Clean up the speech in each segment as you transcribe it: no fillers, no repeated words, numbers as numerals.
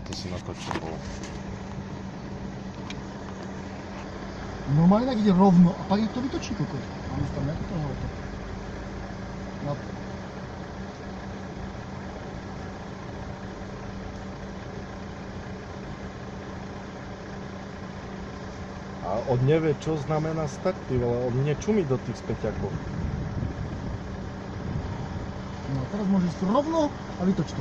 to si natočil bolo. Normálne tak ide rovno a pak jak to vytočí kokot. Máme tam nejaké to hore to. No. A on nevie, čo znamená stať, ty vole, on nečumí do tých späťakov. No a teraz môže ísť rovno a vytoč to.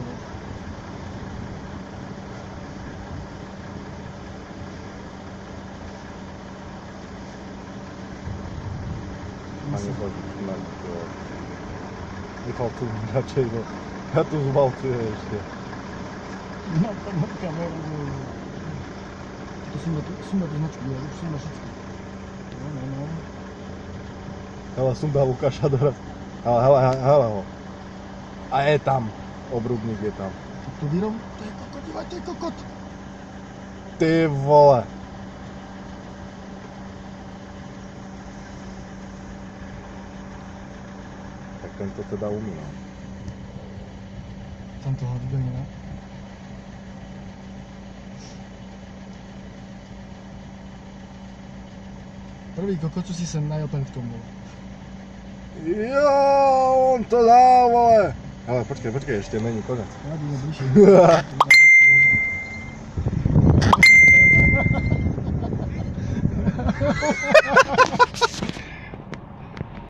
A nechodíš na to. Nechal tu radšej, no. Ja tu zvalcujem ešte. Na kameru. To som na tú značku, ja už som na všetko. No. Hele, sundá Lukáša doraz. Hele ho. A je tam. Obrubník je tam. Tak to vyrov, to je kokot, dívaj, to je kokot. Ty vole. Tak tento teda umí, no. Tam toho vybehne, ne? Prvý kokot, čo si sem najel ten v tom bol. Jo, on to dá, vole. Ale počkej, ešte není konec. Ja ideme bližšie.